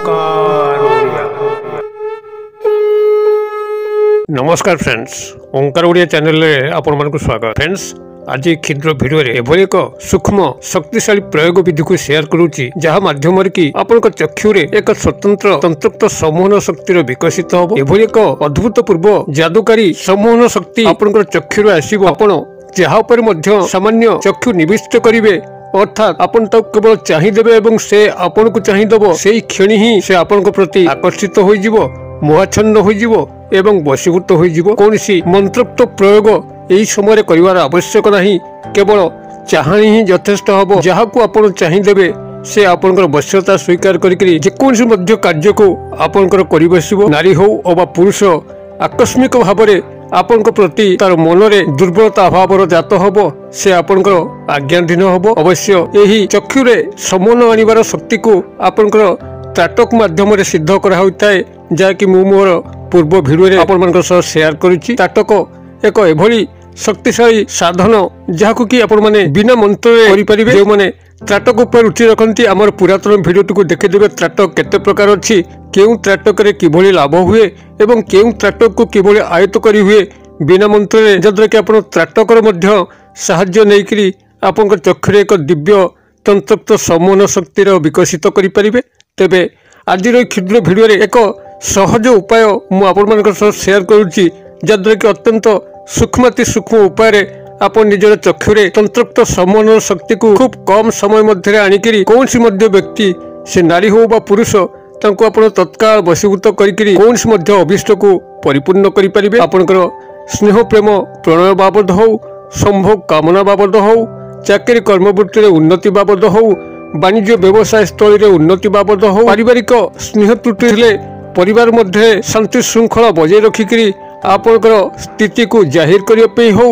ओंकार ओडिया। नमस्कार फ्रेंड्स, ओंकार ओडिया चैनल रे आपण मानकु स्वागत। फ्रेंड्स, आज क्षुद्र वीडियो रे एभली एक सूक्ष्म शक्तिशाली प्रयोग विधि को शेयर करूची, जहा माध्यम कि आपनक चक्षु रे एक स्वतंत्र तंत्रक्त सम्मोहन शक्तिर विकसित होबो। एभली एक अद्भुतपूर्व जादुकारी सम्मोहन शक्ति आपनक चक्षु रे आसीबो। आपण जहा पर मध्य सामान्य चक्षु निविष्ट करिवे, अर्थात आपण तो केवल चाहिदेबे एवं से आपण को चाहिदेबो, सेही क्षणी ही से आपण को प्रति आकर्षित होई जिवो, मोहाच्छन्न होई जिवो एवं वशीभूत होई जिवो। कोनसी मंत्रोक्त प्रयोग एही समय करिवार आवश्यक नाही, केवल चाहणी ही यथेष्ट हबो। जहाकू आपण चाहिदेबे से आपनकर वश्यता स्वीकार करिकरी जेकोनसी मध्य कार्य को आपनकर करि बसिबो। नारी हो अबा पुरुष आकस्मिक भाबरे आपनक प्रति तार मनरे दुर्बलता अभावर जात हबो, से आपनकर आज्ञाधीन हबो। अवश्य एही चक्षुरे समन आनिबार शक्ति को आपनकर त्राटक माध्यम रे सिद्ध करा होइताय, जाकि मु मोर पूर्व वीडियो रे आपन मानक सह शेयर करूची। त्राटक एक एभली शक्तिशाली साधन जहाकू कि आपण माने बिना मंत्र रे करि परिबे। जे माने त्राटक उपर रुचि रखंती हमर पुरातन वीडियो को देखि देबे। त्राटक केते प्रकार अछि, केउ त्राटक रे किभली लाभ हुए एवं केउ त्राटक को किभली आयत्त करि हुए बिना मंत्र रे, जद्र कि आपण त्राटक रे मध्य सहाय्य नेइकरी आपनकर चक्षुरे एक दिव्य तंत्रक्त सम्मोहन शक्ति रो विकसित करि परिबे। तेबे आजिर क्षुद्र वीडियो रे एक सहज उपाय मु आपण मानकर सह शेयर करूची, जद्र कि अत्यंत सूक्ष्मति सूक्ष्म उपाय रे आपण निजर चक्षुरे तंत्रक्त सम्मोहन शक्ति को खूब कम समय मध्य आनिकरी कौनसी मध्य व्यक्ति से नारी हो बा पुरुष तांको आपण तत्काल वशीभूत करिकरी कौनसी मध्य अभिष्ट को परिपूर्ण करि परिबे। आपनकर स्नेह प्रेम प्रणय बाबद हो, संभोग कामना बाबद हो, चाकरी कर्मवृत्ति रे उन्नति बाबद हो, वाणिज्य व्यवसाय स्थल रे उन्नति बाबद हो, पारिवारिक स्नेह त्रुटि हेले परिवार मध्य शांति श्रृंखला बजाय रखिकरी आपनकर स्थिति को जाहिर करिया पे हो,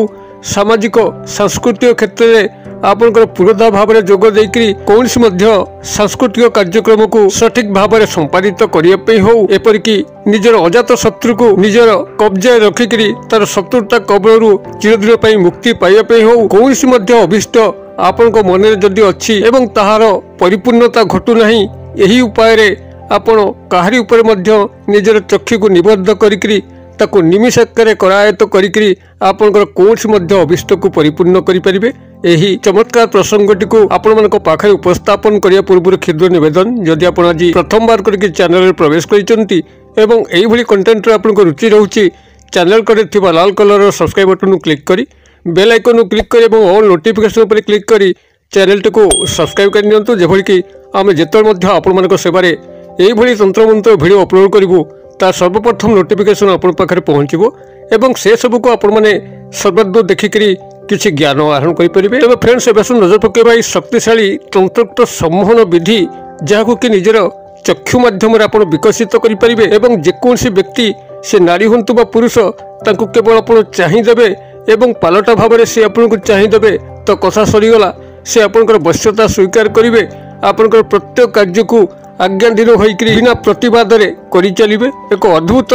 सामाजिक सांस्कृतिक क्षेत्र में आपनकर पूर्णता भाव में जोग देकरी कौनसी मध्य सांस्कृतिक कार्यक्रम को सठिक भाव में संपादित करिया पे हो, एपरिकी निजर अजात शत्रु को निजर कब्जा रखिकरी तार शत्रुता कबलरू चिरदिन पई मुक्ति पाइया पे हो, कौनसी मध्य अभिष्ट आपनक मन रे जदि अछि एवं ताहार परिपूर्णता घटू नाही, एही उपाय रे आपण काहारी ऊपर मध्य निजर चक्षु को निबद्ध करिकरी ताको निमिषाकर करायत्त करिकरी आपनकर कौनसी मध्य अभिष्ट को परिपूर्ण करि परिबे। एही चमत्कार प्रसंगटी को आपण मानक पाखरे उपस्थापन करिया पूर्व क्षुद्र निवेदन, जदि आपण आज प्रथम बार करके चैनल रे प्रवेश करिसंती एवं एही भली कंटेंट रे आपनको रुचि रहउची, चैनल करे थिबा लाल कलर सब्सक्राइब बटन को क्लिक करी बेल आइकन को क्लिक करी एवं ऑल नोटिफिकेशन पर क्लिक करी चैनल को सब्सक्राइब कर नियंतु, जेभली कि आमे जेतल मध्य आपण मानक सेबारे एही भली तंत्र मंत्र वीडियो अपलोड करिवो ता सर्वप्रथम नोटिफिकेशन आपण पाखरे पहुंचबो एवं से सब को आपण माने सर्वदा देखिकरी किछि ज्ञान आहरण करि परिबे। तबे फ्रेंड्स, एबेसु नजर पकेबा शक्तिशाली तंत्रक्त सम्मोहन विधि जहाकू कि निजर चक्षु माध्यम रे आपण विकसित करि परिबे एवं जेकोनसी व्यक्ति से नारी हंतु बा पुरुष तांको केवल आपण चाहि देबे एवं पालटा भाव रे से आपण को चाहि देबे तो कथा सरीगला, से आपनकर वश्यता स्वीकार करिवे। आपनकर प्रत्येक कार्य को आज्ञाधीन होइकरी बिना प्रतिवाद रे करि चलिबे। एक अद्भुत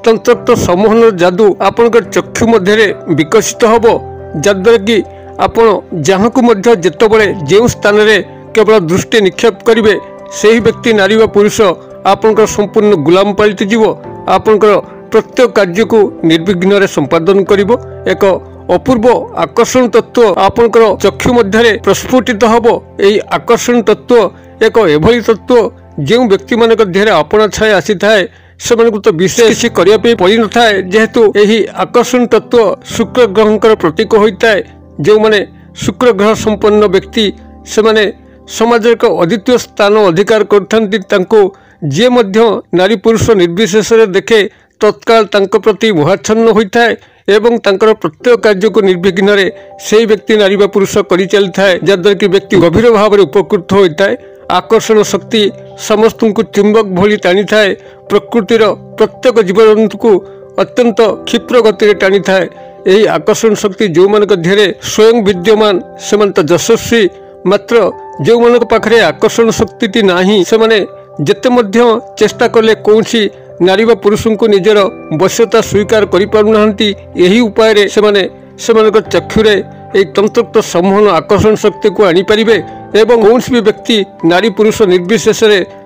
तंत्रक्त सम्मोहन जादू आपनकर चक्षु मध्य रे विकसित हबो, जद्वारा कि आपण जहाकू मध्य जेतबेले जेउ स्थान रे केवल दृष्टि निक्षेप करिवे, सेही व्यक्ति नारी वा पुरुष आपनकर संपूर्ण गुलाम पालित जीव आपनकर प्रत्येक कार्य को निर्विघ्न रे संपादन करिवो। एक अपूर्व आकर्षण तत्व आपनकर चक्षु मध्य रे प्रस्फुटित हबो। एही आकर्षण तत्व एक एभली तत्व जो व्यक्ति मान देहरे अपना छाए आसी थाए से तो विशेष किसी करिया पे पड़ी न थाए, जेहेतु एही आकर्षण तत्व शुक्र ग्रहंकर प्रतीक होता है। जो माने शुक्र ग्रह संपन्न व्यक्ति से माने समाज एक अद्वितीय स्थान अधिकार करथंती, तांको जे मध्य नारी पुरुष निर्विशेष रे देखे तत्काल तांको प्रति मोहाच्छन्न होता है एवं तांकर प्रत्येक कार्य को निर्विघ्न रे सेही व्यक्ति नारी बा पुरुष करि चली थाए, जद्वारा कि व्यक्ति गभीर भाव में उपकृत होता है। आकर्षण शक्ति समस्त को चुंबक भली टाणी थाए, प्रकृतिर प्रत्येक जीवजंतु को अत्यंत क्षिप्र गति टाणी थाए। यही आकर्षण शक्ति जो मान देहरे स्वयं विद्यमान से यशस्वी, मात्र जो मान पाखरे आकर्षण शक्ति नाही से माने जेते मध्य चेष्टा कले कौनसी नारी व पुरुष को निजर वश्यता स्वीकार करि पारुनाहांती। यही उपाय रे से चक्षुरे एक तंत्रक्त सम्मोहन आकर्षण शक्ति को आनी परिबे एवं कौन भी व्यक्ति नारी पुरुष निर्विशेष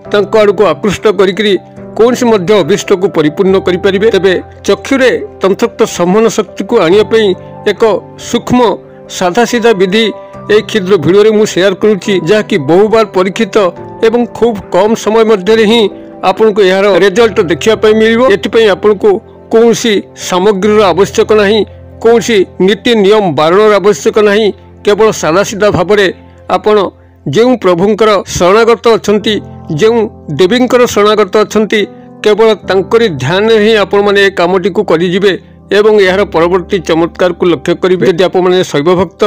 तांको आड़को आकृष्ट करिकरी कौनसी मध्य अभिष्ट को परिपूर्ण करि परिबे। तेबे चक्षुरे तंत्रक्त संवहन शक्ति को आनिया पई एक सूक्ष्म साधा सीधा विधि ए क्षुद्र वीडियो रे मु शेयर करूची, जहाँकि बहु बार परीक्षित एवं खूब कम समय मध्य ही आपन को यार रिजल्ट देखिया पई मिलिबो। एथि पई आपन को कौनसी सामग्री आवश्यक नहीं, कौनसी नीति नियम बारणर आवश्यक नहीं। केवल सादा सीधा भाव में आपण जो प्रभुंकर शरणागत अछंती, जो देवींकर शरणागत अछंती, केवल तांकरी ध्यान ही आपण माने कामटी को करिजिबे एवं यार परवर्ती चमत्कार को लक्ष्य करिबे। यदि आपण माने शैव भक्त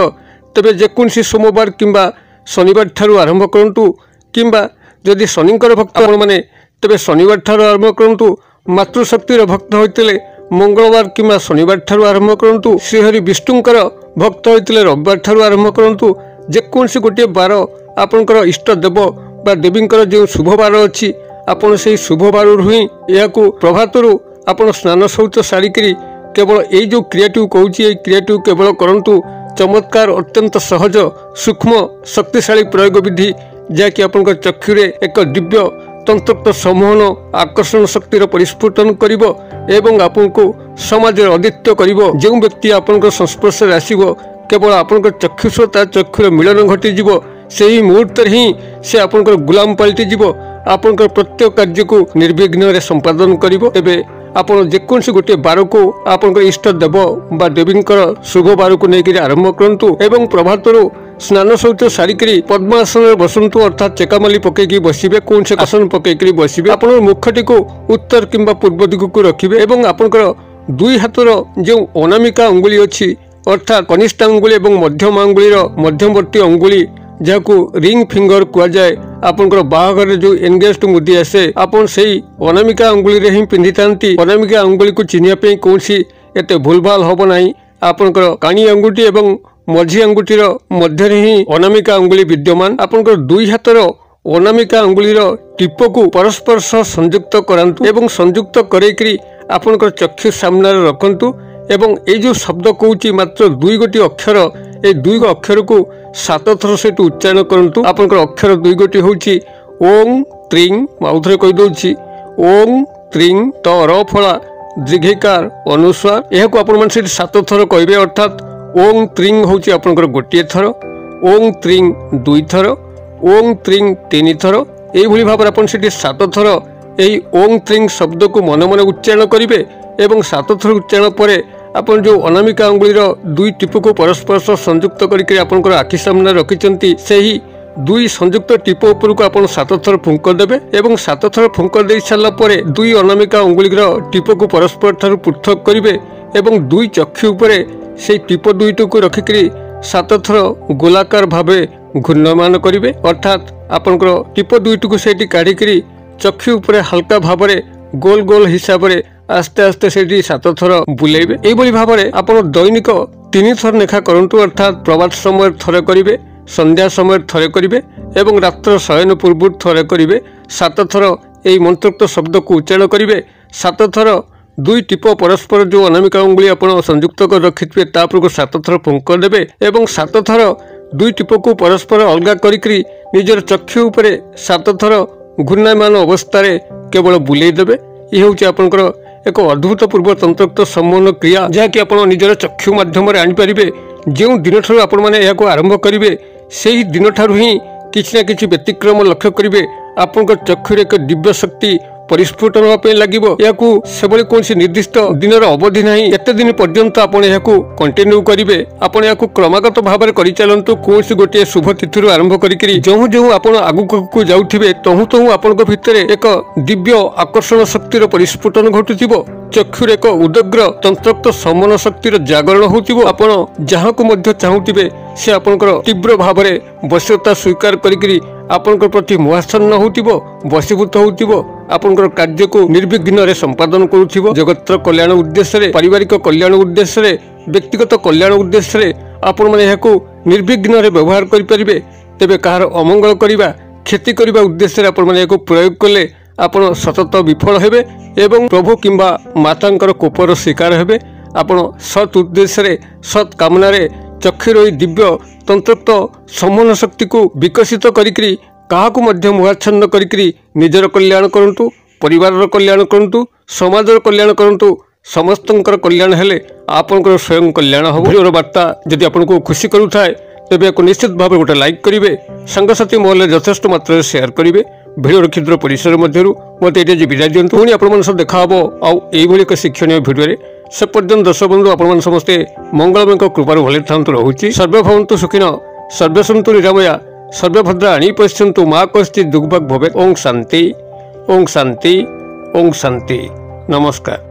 तेबे जेकोसी सोमवार किंबा शनिवार ठारू आरंभ करंतु, किंबा जदि शनिकर भक्त आपण माने तेबे शनिवार ठारू आरंभ करंतु। मातृशक्तिर भक्त होइतिले मंगलवार किंबा शनिवार ठारू आरंभ करंतु। श्रीहरि विष्णुंकर भक्त होइतिले रविवार ठारू आरंभ करंतु। जेकोसी गोटे बार आपनकर इष्ट देव बा देवींकर जो शुभ बार अच्छी आपण से शुभ बार ही यह प्रभातरू आपण स्नान शौच सारिकी केवल ये जो क्रियाटी कहूँ क्रियाटी केवल करंतु। चमत्कार अत्यंत सहज सूक्ष्म शक्तिशाली प्रयोग विधि जहाँकि आपण चक्षुरे एक दिव्य तंत्रक्त समूहन आकर्षण शक्तिर परिस्फुटन करिवो एवं आपको समाज अदित्य करिवो। जो व्यक्ति आपण संस्पर्श आसिबो केवल आपण चक्षु सहित चक्षुर मिलन घटीजिवो। सही मुहूर्त ही से आपनकर गुलाम पलटि जीवो, आपनकर प्रत्येक कार्य को निर्विघ्न रे संपादन करिवो। तेबे आपण जेकोसी गोटे बार को आपनकर इष्ट देव बा देवींकर शुभ बार को लेकर आरंभ करंतु एवं प्रभातरू स्नान शौच सारिकी पद्मासन बसंतु, अर्थात चेकामाली पकईकी बसिबे। कौन से आसन पकईकी बसिबे, आपण मुखटी को उत्तर किंबा पूर्व दिग को रखिबे एवं आपनकर दुई हाथर जो अनामिका अंगुली अच्छी अर्थात कनिष्ठ अंगुली और मध्यम अंगुलीर मध्यवर्ती अंगुली जहाँ रिंग फिंगर कहुए, आपनकर बाहागर जो एंगेज मुदी आसे आपन से अनामिका अंगुली रे ही पिंधि थांती। अनामिका अंगुली को चिन्हिया पे कौनसी एते भूलभाल हब नाही। आपनकर कानी अंगुठी एवं मझी अंगुठीर मध्य ही अनामिका अंगुली विद्यमान। आपनकर दुई हाथर अनामिका अंगुलीर टिप को परस्पर सह संयुक्त करांतु एवं संयुक्त करैकरी आपनकर चक्षु सामने रखंतु एवं ये जो शब्द कहूँ मात्र दुई गोटी अक्षर, ये दुई अक्षर को 7 थर से उच्चारण करंतु। आपनकर अक्षर दुई गोटी होची ओं त्रिंग, आउथरे कहि दउची ओं त्रिंग त र फला दीर्घिकार अनुस्वार। यह को आपण माने 7 थर कहबे, अर्थात ओं त्रिंग होची आपनकर गोटिए थर, ओं त्रिंग 2 थर, ओं त्रिंग 3 थर। एई भली भाबरे आपण सेठी 7 थर एई ओं त्रिंग शब्द को मन मन उच्चारण करिवे एवं 7 थर उच्चारण परे आपन जो अनामिका अंगुलीर दुई टिप को परस्पर सह संयुक्त करके आपनकर आखि सामने रखिचंती, सेही दुई संयुक्त टिप उपर को आपन 7 थर फुंक देबे एवं 7 थर फुंक दे सारा परे दुई अनामिका अंगुलीर टिप को परस्पर ठारू पृथक करिवे एवं दुई चक्षु उपरे से टिप दुईट को रखिकरी 7 थर गोलाकार भावे घूर्णमान करिवे। अर्थात आपनकर टिप दुईट को सेठी काढिकरी चक्षु उपरे हल्का भावरे गोल गोल हिसाब रे आस्ते आस्ते से 7 थर बुलेबे। एइबोली भाबरे आपण दैनिक 3 थर लेखा करंतु, अर्थात प्रभात समय थरे करिवे, संध्या समय थरे करिवे एवं रात्र शयन पूर्व थरे करिवे। 7 थर एई मंत्रोक्त शब्द को उच्चारण करिवे। 7 थर दुई टिप परस्पर जो अनामिका अंगुली आपण संयुक्त कर रखिथिबे तापर को 7 थर फुंक देबे एवं 7 थर दुई टिप को परस्पर अलगा करिकरी निजर चक्षु उपरे 7 थर घूर्णयमान अवस्था रे केवल बुलेई देबे। यह हूँ आपनकर एक अद्भुतपूर्व तंत्रोक्त सम्मोहन क्रिया जहाँकि आप निजर चक्षु माध्यम आनीपारे। जो दिन ठार आपण मैंने आरंभ करेंगे से ही दिन ठार ही किसी न किसी व्यतिक्रम लक्ष्य करेंगे। आपण चक्षुर एक दिव्य शक्ति परिस्फुटन होगा लगे। या कौन निर्दिष्ट दिन अवधि ना, एत दिन पर्यंत आपड़ यह कंटिन्यू करेंगे। आपड़ या क्रमागत भाव में कर चलतु। कौन गोटे शुभ तिथि आरंभ करी जो जो आप आगू जाऊे तहु तहु आपण भितर एक दिव्य आकर्षण शक्तिर परिस्फुटन घटुव। चक्षुर एक उदग्र तंत्रोक्त समन शक्तिर जागरण होती। आपण जहाँ को चाहूबे से आपंकर तीव्र भाव में वश्यता स्वीकार करी आपंकर प्रति मोहाच्छन्न होतिबो, वशीभूत होतिबो, आपंकर कार्य को निर्विघ्न रे संपादन करुथिबो। जगतर कल्याण उद्देश्य रे, पारिवारिक कल्याण उद्देश्य रे, व्यक्तिगत कल्याण उद्देश्य रे आपण माने याकू निर्विघ्न रे व्यवहार करि परिबे। तेबे कहार अमंगल करिबा, क्षति करिबा उद्देश्य रे आपण माने याकू प्रयोग कले आपण सतत विफल हेबे एवं प्रभु किंबा मातांकर कोपर शिकार हेबे। आपण सत् उद्देश्य रे, सत् कामना रे चक्षुर दिव्य तंत्रोक्त सम्मोहन शक्ति को विकसित करी काहाकु मध्य मुहाच्छन्न करिकरी निजर कल्याण करंतु, परिवारर कल्याण करंतु, समाजर कल्याण करंतु। समस्तंकर कल्याण हेले आपनकर स्वयं कल्याण हो। भिडियोर वार्ता जदि आपनको खुशी करूथाय तेबे एको निश्चित भाव गोटे लाइक करिवे, संगसाथी महल यथेष्ट मात्रा शेयर करिवे। भिडियोर क्षुद्र परिसर मध्यरु मते एटे जे विदाय दियंतु। पुणी आपण मन सब देखा हबो आउ एई भली एक शिक्षणीय भिडियोरे। से पर्यंत दर्शक बंधु आपण मन समस्ते मंगलमय कृपारु भले थांतु रहूची। सर्वे भवन्तु सुखिनो, सर्वे सन्तु निरामया, सर्वे भद्राणि पश्यन्तु, मा कश्चित् दुर्भाग् भवेत्। ओम शांति, ओम शांति, ओम शांति। नमस्कार।